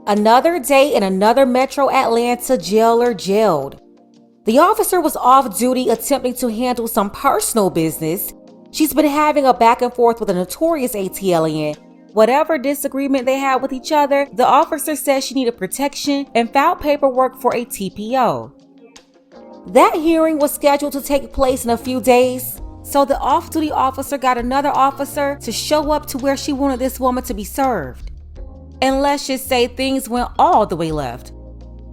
Another day in another Metro Atlanta jailer jailed. The officer was off duty attempting to handle some personal business. She's been having a back and forth with a notorious ATLian. Whatever disagreement they had with each other, the officer said she needed protection and filed paperwork for a TPO. That hearing was scheduled to take place in a few days, so the off-duty officer got another officer to show up to where she wanted this woman to be served. And let's just say things went all the way left.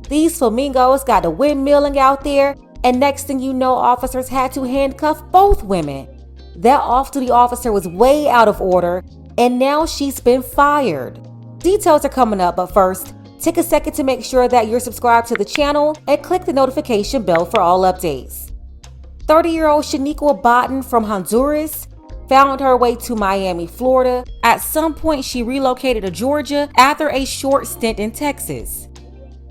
These flamingos got the windmilling out there, and next thing you know, officers had to handcuff both women. That off-duty officer was way out of order, and now she's been fired. Details are coming up, but first, take a second to make sure that you're subscribed to the channel and click the notification bell for all updates. 30-year-old Shaniqua Botten from Honduras found her way to Miami, Florida. At some point, she relocated to Georgia after a short stint in Texas.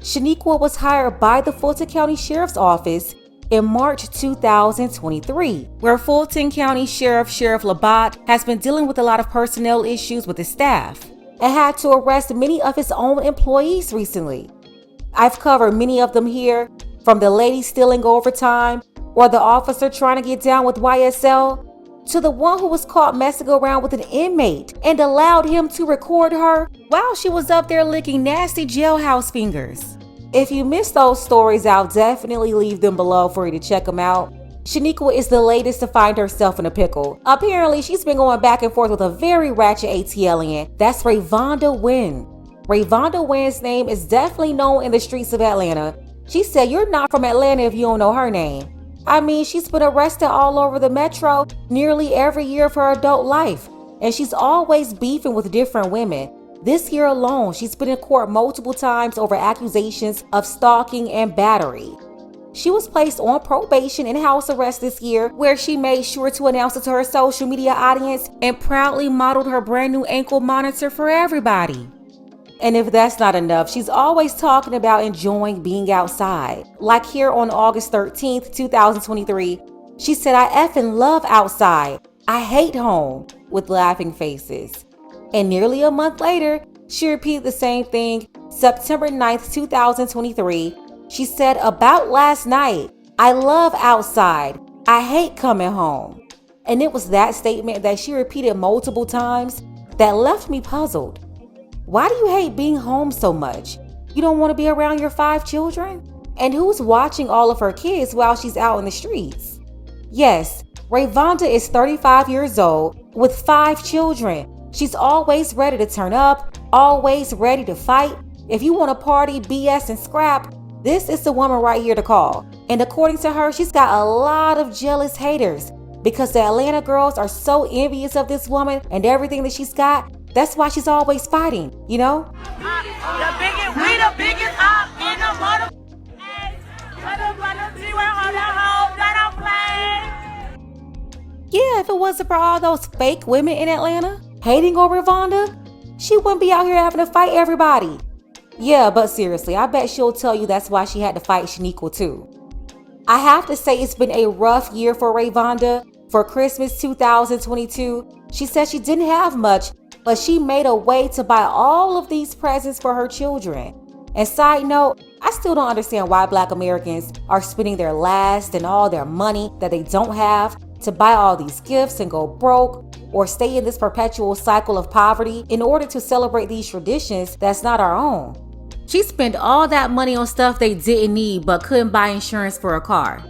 Shaniqua was hired by the Fulton County Sheriff's Office in March 2023, where Fulton County Sheriff Labatt has been dealing with a lot of personnel issues with his staff and had to arrest many of his own employees recently. I've covered many of them here, from the lady stealing overtime or the officer trying to get down with YSL, to the one who was caught messing around with an inmate and allowed him to record her while she was up there licking nasty jailhouse fingers. If you missed those stories, I'll definitely leave them below for you to check them out. Shaniqua is the latest to find herself in a pickle. Apparently, she's been going back and forth with a very ratchet ATLian. That's Rayvonda Wynn. Rayvonda Wynn's name is definitely known in the streets of Atlanta. She said you're not from Atlanta if you don't know her name. I mean, she's been arrested all over the metro nearly every year of her adult life, and she's always beefing with different women. This year alone, she's been in court multiple times over accusations of stalking and battery. She was placed on probation and house arrest this year, where she made sure to announce it to her social media audience and proudly modeled her brand new ankle monitor for everybody. And if that's not enough, she's always talking about enjoying being outside. Like here on August 13th, 2023, she said, "I effing love outside. I hate home," with laughing faces. And nearly a month later, she repeated the same thing. September 9th, 2023, she said, "About last night, I love outside. I hate coming home." And it was that statement that she repeated multiple times that left me puzzled. Why do you hate being home so much? You don't want to be around your 5 children? And who's watching all of her kids while she's out in the streets? Yes, Rayvonda is 35 years old with 5 children. She's always ready to turn up, always ready to fight. If you want to party, BS, and scrap, this is the woman right here to call. And according to her, she's got a lot of jealous haters because the Atlanta girls are so envious of this woman and everything that she's got. That's why she's always fighting, you know? We the biggest up in the mother. Yeah, if it wasn't for all those fake women in Atlanta hating on Rayvonda, she wouldn't be out here having to fight everybody. Yeah, but seriously, I bet she'll tell you that's why she had to fight Shaniqua too. I have to say it's been a rough year for Rayvonda. For Christmas 2022, she said she didn't have much, but she made a way to buy all of these presents for her children. And side note, I still don't understand why Black Americans are spending their last and all their money that they don't have to buy all these gifts and go broke or stay in this perpetual cycle of poverty in order to celebrate these traditions that's not our own. She spent all that money on stuff they didn't need but couldn't buy insurance for a car.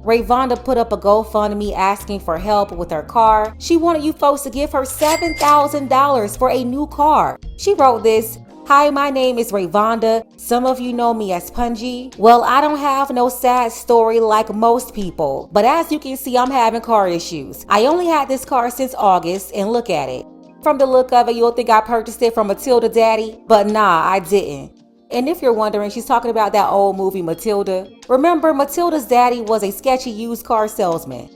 Rayvonda put up a GoFundMe asking for help with her car. She wanted you folks to give her $7,000 for a new car. She wrote this: "Hi, my name is Rayvonda. Some of you know me as Punji. Well, I don't have no sad story like most people, but as you can see, I'm having car issues. I only had this car since August, and look at it. From the look of it, you'll think I purchased it from Matilda Daddy, but nah, I didn't." And if you're wondering, she's talking about that old movie Matilda. Remember, Matilda's daddy was a sketchy used car salesman.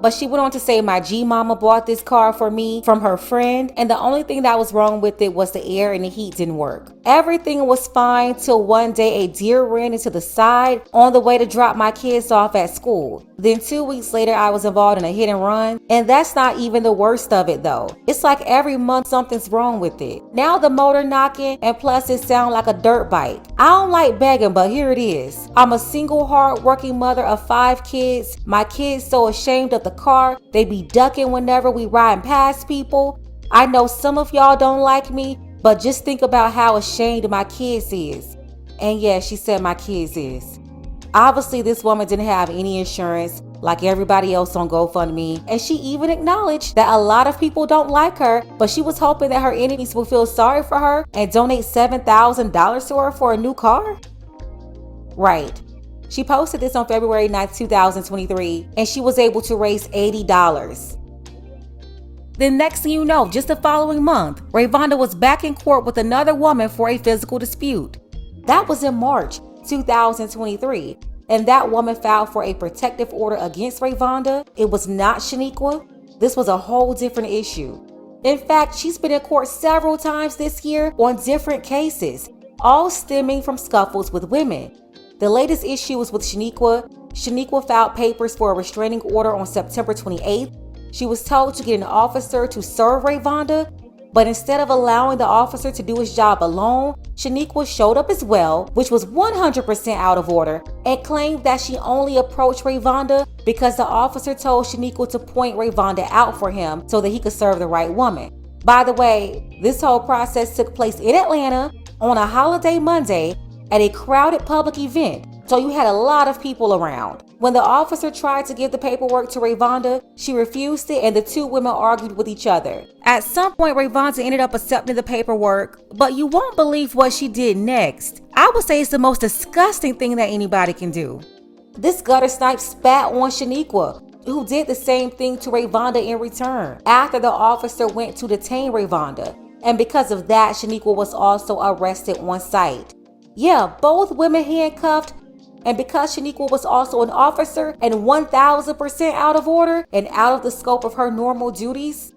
But she went on to say, "My G-mama bought this car for me from her friend, and the only thing that was wrong with it was the air and the heat didn't work." Everything was fine till one day a deer ran into the side on the way to drop my kids off at school. Then 2 weeks later, I was involved in a hit and run. And that's not even the worst of it though. It's like every month something's wrong with it. Now the motor knocking, and plus it sounds like a dirt bike. I don't like begging, but here it is. I'm a single hard-working mother of 5 kids. My kids so ashamed of the car, they be ducking whenever we riding past people. I know some of y'all don't like me, but just think about how ashamed my kids is. And yeah, she said my kids is. Obviously, this woman didn't have any insurance like everybody else on GoFundMe, and she even acknowledged that a lot of people don't like her, but she was hoping that her enemies will feel sorry for her and donate $7,000 to her for a new car. Right. She posted this on February 9th, 2023, and she was able to raise $80. Then next thing you know, just the following month, Rayvonda was back in court with another woman for a physical dispute. That was in March 2023, and that woman filed for a protective order against Rayvonda. It was not Shaniqua. This was a whole different issue. In fact, she's been in court several times this year on different cases, all stemming from scuffles with women. The latest issue was with Shaniqua. Shaniqua filed papers for a restraining order on September 28th. She was told to get an officer to serve Rayvonda, but instead of allowing the officer to do his job alone, Shaniqua showed up as well, which was 100% out of order, and claimed that she only approached Rayvonda because the officer told Shaniqua to point Rayvonda out for him so that he could serve the right woman. By the way, this whole process took place in Atlanta on a holiday Monday at a crowded public event, so you had a lot of people around. When the officer tried to give the paperwork to Rayvonda, she refused it and the two women argued with each other. At some point, Rayvonda ended up accepting the paperwork, but you won't believe what she did next. I would say it's the most disgusting thing that anybody can do. This gutter snipe spat on Shaniqua, who did the same thing to Rayvonda in return after the officer went to detain Rayvonda. And because of that, Shaniqua was also arrested on site. Yeah, both women handcuffed. And because Shaniqua was also an officer and 1000% out of order and out of the scope of her normal duties,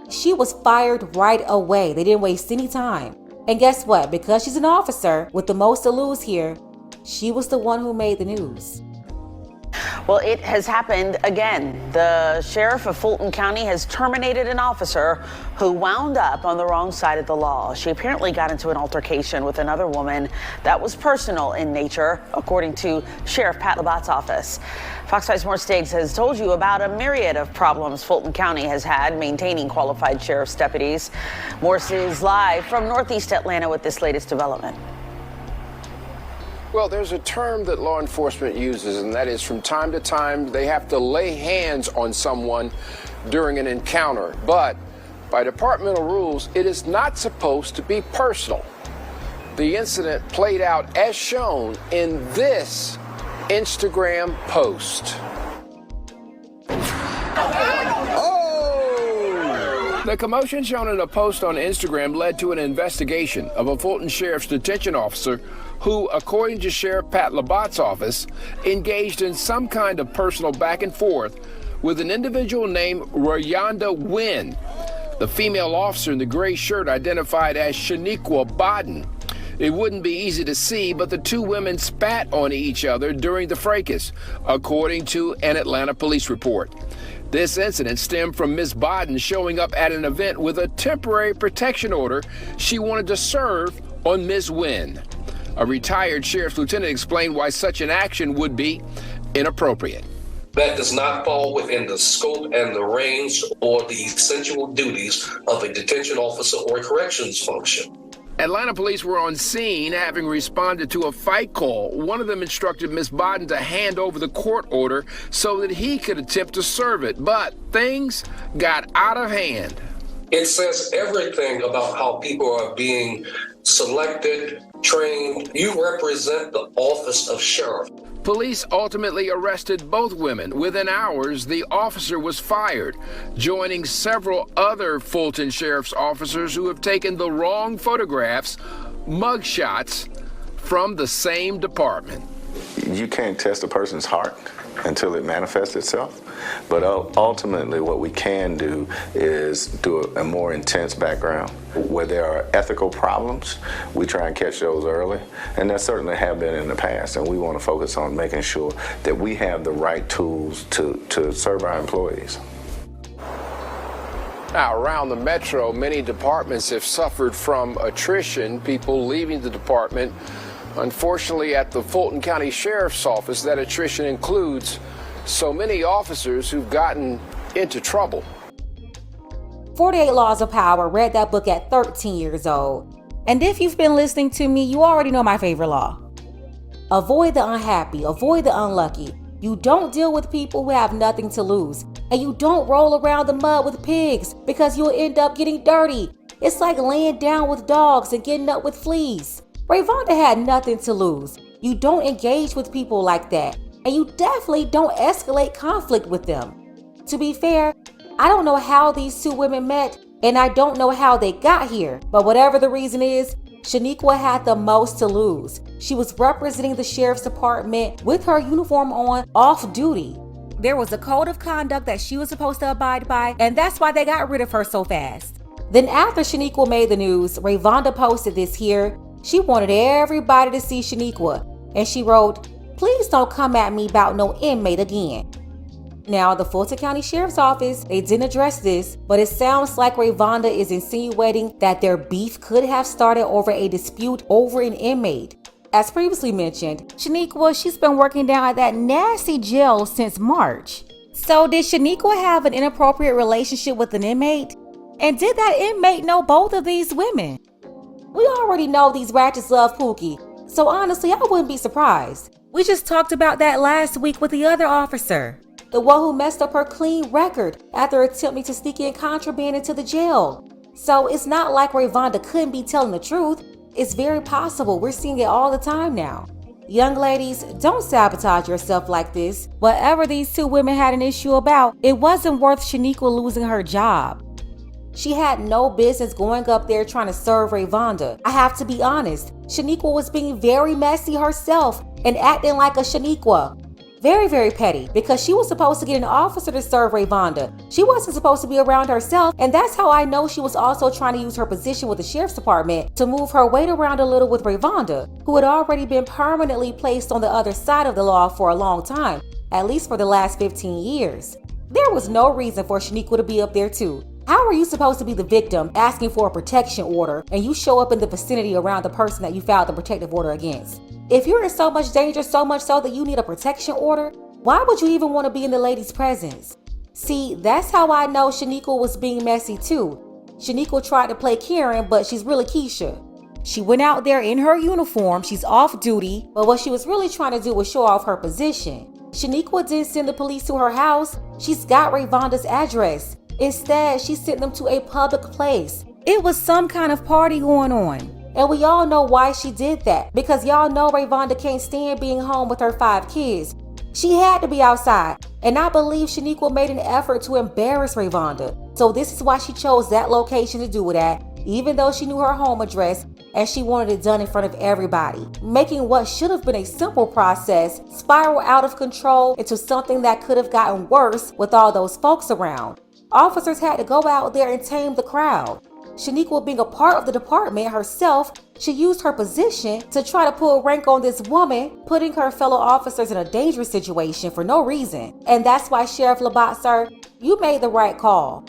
she was fired right away. They didn't waste any time. And guess what? Because she's an officer with the most to lose here, she was the one who made the news. Well, it has happened again. The sheriff of Fulton County has terminated an officer who wound up on the wrong side of the law. She apparently got into an altercation with another woman that was personal in nature, according to Sheriff Pat Labatt's office. Fox 5's Morse Stiggs has told you about a myriad of problems Fulton County has had maintaining qualified sheriff's deputies. Morse is live from Northeast Atlanta with this latest development. Well, there's a term that law enforcement uses, and that is from time to time they have to lay hands on someone during an encounter. But by departmental rules, it is not supposed to be personal. The incident played out as shown in this Instagram post. The commotion shown in a post on Instagram led to an investigation of a Fulton Sheriff's detention officer who, according to Sheriff Pat Labatt's office, engaged in some kind of personal back and forth with an individual named Rayonda Wynn. The female officer in the gray shirt identified as Shaniqua Bodden. It wouldn't be easy to see, but the two women spat on each other during the fracas, according to an Atlanta police report. This incident stemmed from Ms. Bodden showing up at an event with a temporary protection order she wanted to serve on Ms. Wynn. A retired sheriff's lieutenant explained why such an action would be inappropriate. That does not fall within the scope and the range or the essential duties of a detention officer or a corrections function. Atlanta police were on scene, having responded to a fight call. One of them instructed Ms. Bodden to hand over the court order so that he could attempt to serve it, but things got out of hand. It says everything about how people are being selected, trained. You represent the office of sheriff. Police ultimately arrested both women. Within hours, the officer was fired, joining several other Fulton Sheriff's officers who have taken the wrong photographs, mugshots, from the same department. You can't test a person's heart. until it manifests itself. But ultimately, what we can do is do a more intense background. Where there are ethical problems, we try and catch those early, and there certainly have been in the past, and we want to focus on making sure that we have the right tools to serve our employees. Now, around the metro, many departments have suffered from attrition, people leaving the department. Unfortunately, at the Fulton County Sheriff's Office, that attrition includes so many officers who've gotten into trouble. 48 Laws of Power, read that book at 13 years old. And if you've been listening to me, you already know my favorite law. Avoid the unhappy, avoid the unlucky. You don't deal with people who have nothing to lose. And you don't roll around the mud with pigs because you'll end up getting dirty. It's like laying down with dogs and getting up with fleas. Rayvonda had nothing to lose. You don't engage with people like that. And you definitely don't escalate conflict with them. To be fair, I don't know how these two women met, and I don't know how they got here. But whatever the reason is, Shaniqua had the most to lose. She was representing the sheriff's department with her uniform on, off duty. There was a code of conduct that she was supposed to abide by, and that's why they got rid of her so fast. Then after Shaniqua made the news, Rayvonda posted this here. She wanted everybody to see Shaniqua, and she wrote, "Please don't come at me about no inmate again." Now, the Fulton County Sheriff's Office, they didn't address this, but it sounds like Rayvonda is insinuating that their beef could have started over a dispute over an inmate. As previously mentioned, Shaniqua, she's been working down at that nasty jail since March. So did Shaniqua have an inappropriate relationship with an inmate? And did that inmate know both of these women? We already know these ratchets love Pookie, so honestly, I wouldn't be surprised. We just talked about that last week with the other officer, the one who messed up her clean record after attempting to sneak in contraband into the jail. So it's not like Rayvonda couldn't be telling the truth. It's very possible. We're seeing it all the time now. Young ladies, don't sabotage yourself like this. Whatever these two women had an issue about, it wasn't worth Shaniqua losing her job. She had no business going up there trying to serve Rayvonda. I have to be honest, Shaniqua was being very messy herself and acting like a Shaniqua. Very, very petty, because she was supposed to get an officer to serve Rayvonda. She wasn't supposed to be around herself, and that's how I know she was also trying to use her position with the sheriff's department to move her weight around a little with Rayvonda, who had already been permanently placed on the other side of the law for a long time, at least for the last 15 years. There was no reason for Shaniqua to be up there too. How are you supposed to be the victim asking for a protection order and you show up in the vicinity around the person that you filed the protective order against? If you're in so much danger, so much so that you need a protection order, why would you even want to be in the lady's presence? See, that's how I know Shaniqua was being messy too. Shaniqua tried to play Karen, but she's really Keisha. She went out there in her uniform, she's off duty, but what she was really trying to do was show off her position. Shaniqua didn't send the police to her house. She's got Rayvonda's address. Instead, she sent them to a public place. It was some kind of party going on. And we all know why she did that, because y'all know Rayvonda can't stand being home with her 5 kids. She had to be outside, and I believe Shaniqua made an effort to embarrass Rayvonda. So this is why she chose that location to do it at, even though she knew her home address and she wanted it done in front of everybody, making what should have been a simple process spiral out of control into something that could have gotten worse with all those folks around. Officers had to go out there and tame the crowd. Shaniqua, being a part of the department herself, she used her position to try to put rank on this woman, putting her fellow officers in a dangerous situation for no reason. And that's why Sheriff Labatt, sir, you made the right call.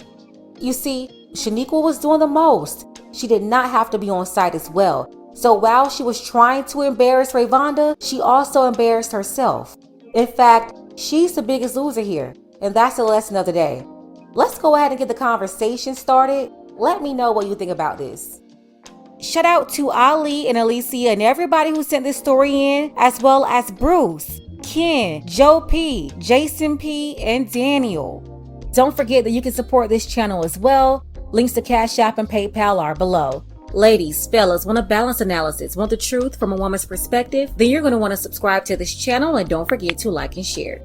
You see, Shaniqua was doing the most. She did not have to be on site as well. So while she was trying to embarrass Rayvonda, she also embarrassed herself. In fact, she's the biggest loser here, and that's the lesson of the day. Let's go ahead and get the conversation started. Let me know what you think about this. Shout out to Ali and Alicia and everybody who sent this story in, as well as Bruce, Ken, Joe P, Jason P, and Daniel. Don't forget that you can support this channel as well. Links to Cash App and PayPal are below. Ladies, fellas, want a balanced analysis, want the truth from a woman's perspective? Then you're going to want to subscribe to this channel and don't forget to like and share.